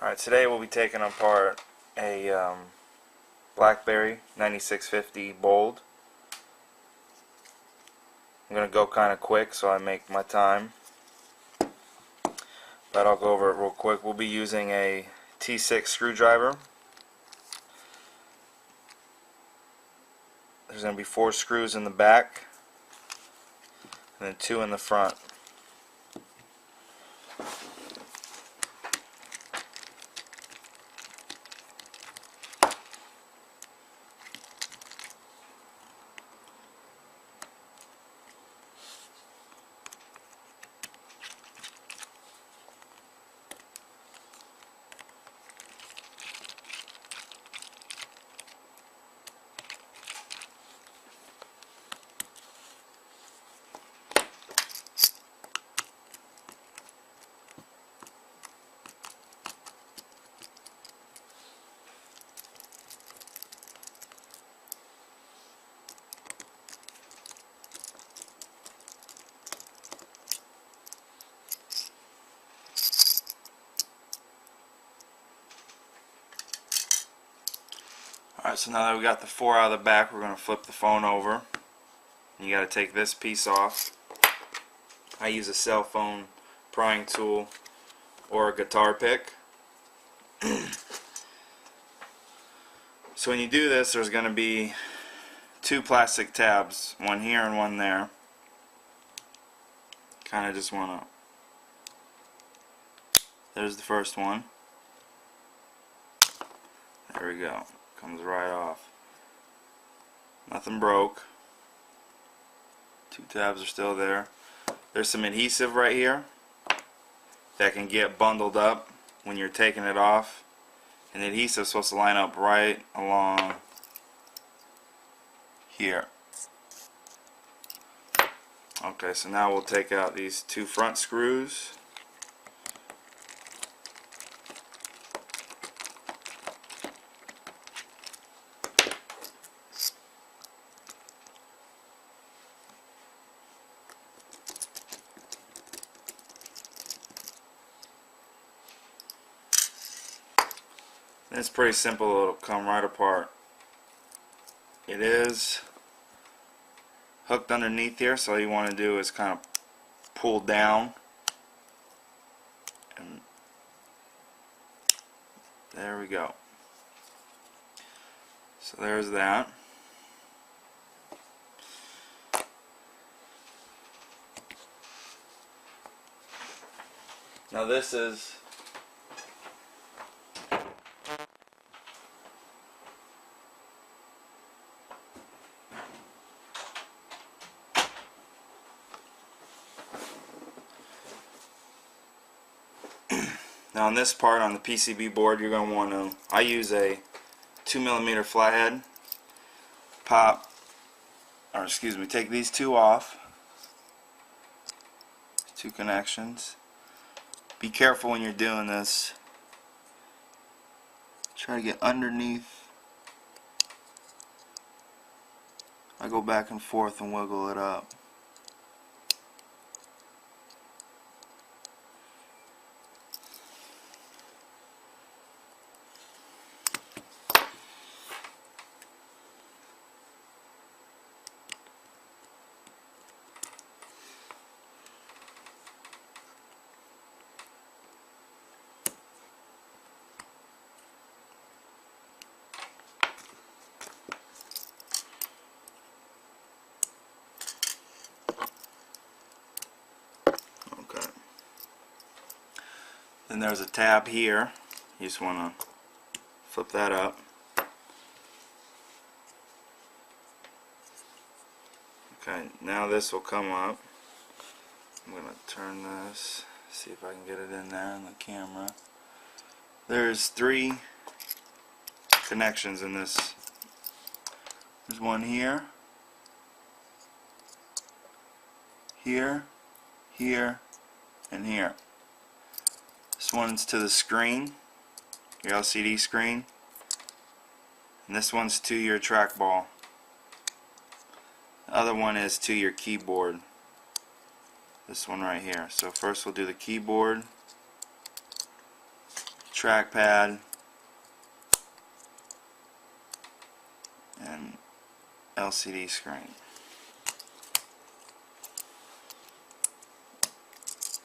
Alright, today we'll be taking apart a Blackberry 9650 Bold. I'm going to go kind of quick so I make my time, but I'll go over it real quick. We'll be using a T6 screwdriver. There's going to be 4 screws in the back and then 2 in the front. Alright, so now that we got the 4 out of the back, we're going to flip the phone over. You got to take this piece off. I use a cell phone prying tool or a guitar pick. So when you do this, there's going to be 2 plastic tabs, one here and one there. Kind of just want to... There's the first one. There we go. Comes right off. Nothing broke. 2 tabs are still there. There's some adhesive right here that can get bundled up when you're taking it off, and the adhesive is supposed to line up right along here. Okay, so now we'll take out these 2 front screws. It's pretty simple, it'll come right apart. It is hooked underneath here, so all you want to do is kind of pull down, and there we go. So there's that. Now this is now on this part on the PCB board, you're going to want to, I use a 2mm flathead. Take these 2 off. 2 connections. Be careful when you're doing this. Try to get underneath. I go back and forth and wiggle it up. Then there's a tab here. You just want to flip that up. Okay, now this will come up. I'm going to turn this, see if I can get it in there in the camera. There's 3 connections in this. There's one here, here, here, and here. This one's to the screen, your LCD screen, and this one's to your trackball. The other one is to your keyboard. This one right here. So first we'll do the keyboard. trackpad, and LCD screen.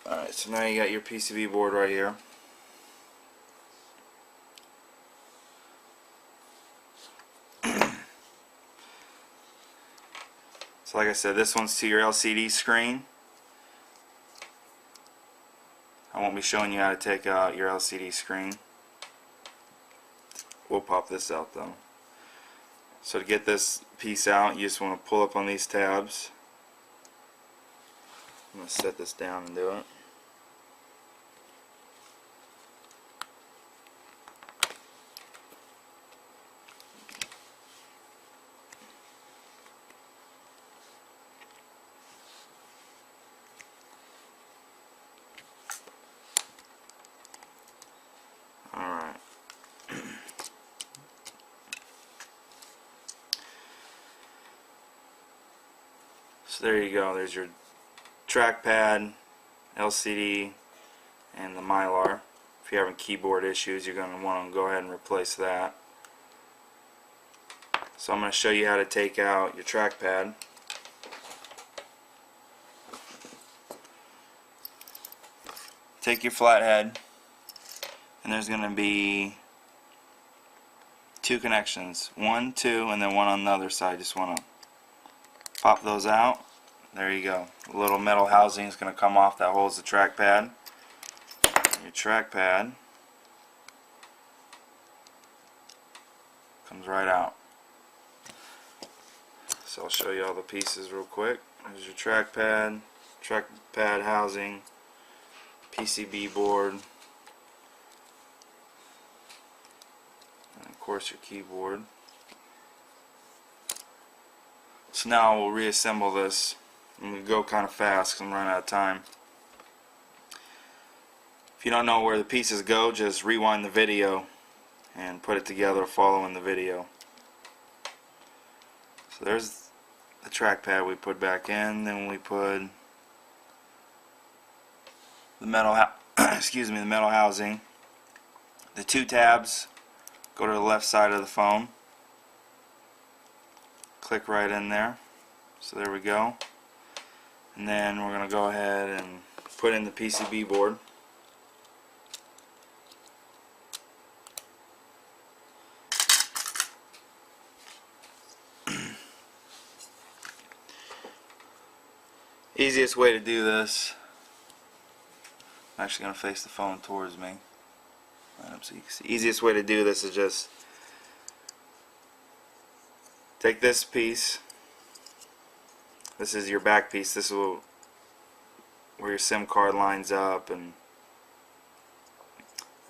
Alright, so now you got your PCB board right here. So like I said, this one's to your LCD screen. I won't be showing you how to take out your LCD screen. We'll pop this out though. So to get this piece out, you just want to pull up on these tabs. I'm going to set this down and do it. Alright. So there you go. There's your trackpad, LCD, and the Mylar. If you're having keyboard issues, you're going to want to go ahead and replace that. So I'm going to show you how to take out your trackpad. Take your flathead, and there's going to be two connections, one, two, and then one on the other side. Just want to pop those out. There you go. A little metal housing is going to come off that holds the trackpad. Your trackpad comes right out. So I'll show you all the pieces real quick. There's your trackpad, trackpad housing, PCB board, and of course your keyboard. So now we'll reassemble this. I'm going to go kind of fast because I'm running out of time. If you don't know where the pieces go, just rewind the video and put it together following the video. So there's the trackpad we put back in. Then we put the metal excuse me, the metal housing. The two tabs go to the left side of the phone. Click right in there. So there we go. And then we're going to go ahead and put in the PCB board. Easiest way to do this, I'm actually going to face the phone towards me. So you can see. Easiest way to do this is just take this piece. This is your back piece. This is where your SIM card lines up, or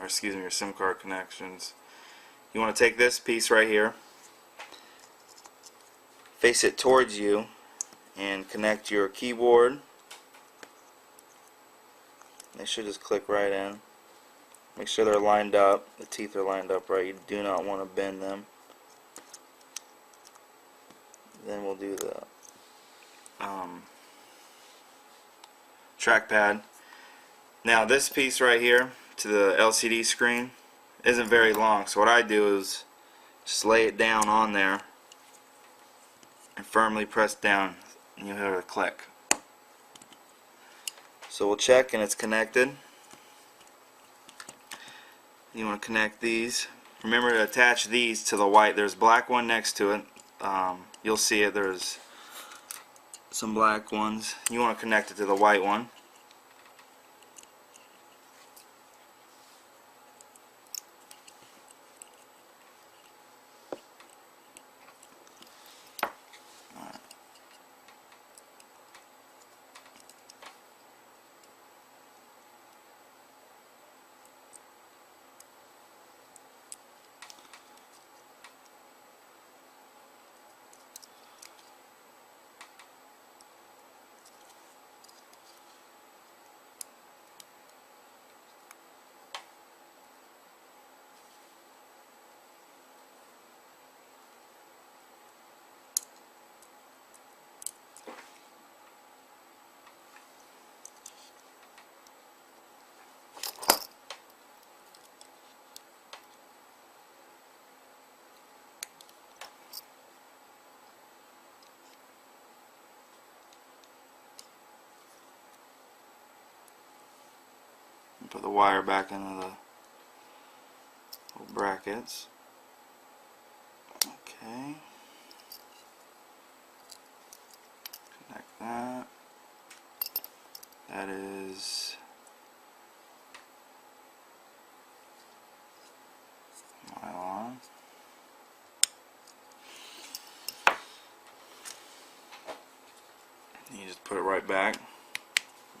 excuse me, your SIM card connections. You want to take this piece right here, face it towards you, and connect your keyboard. They should just click right in. Make sure they're lined up. The teeth are lined up right. You do not want to bend them. Then we'll do the trackpad. Now this piece right here to the LCD screen isn't very long, so what I do is just lay it down on there and firmly press down, and you'll hear a click. So we'll check and it's connected. You want to connect these. Remember to attach these to the white. There's a black one next to it. You'll see it. There's some black ones. You want to connect it to the white one. wire back into the little brackets. Okay. Connect that. That is nylon. You just put it right back.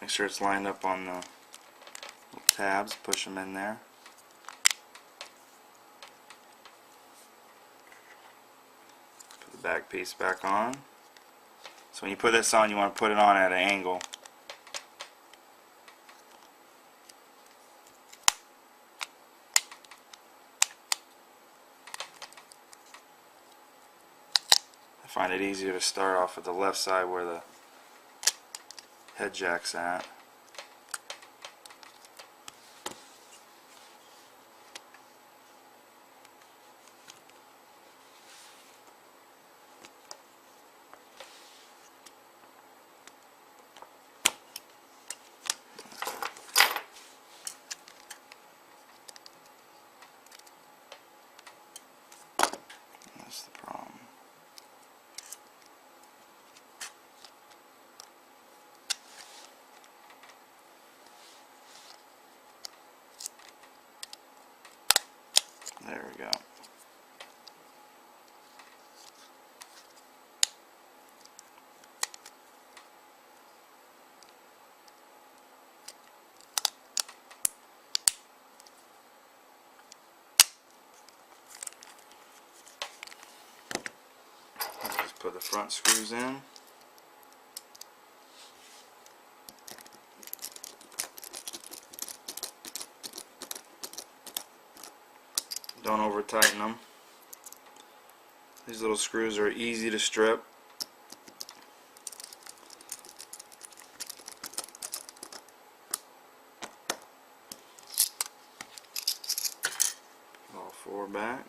Make sure it's lined up on the little tabs. Push them in there. Put the back piece back on. So when you put this on, you want to put it on at an angle. I find it easier to start off with the left side where the head jack's at. That's the problem. There we go. Just put the front screws in. Don't over tighten them. These little screws are easy to strip. All four back.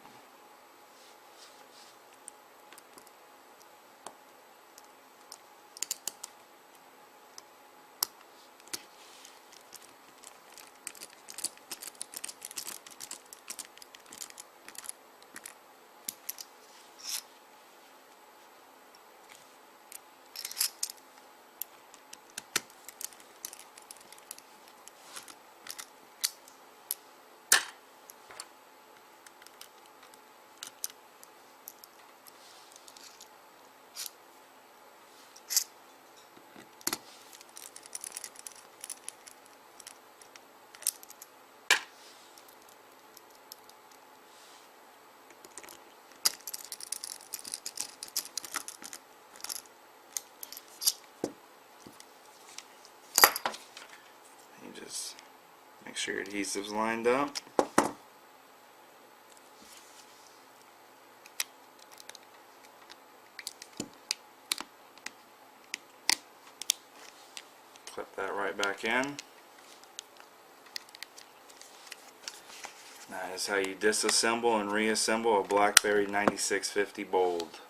Just make sure your adhesive's lined up. Clip that right back in. That is how you disassemble and reassemble a Blackberry 9650 Bold.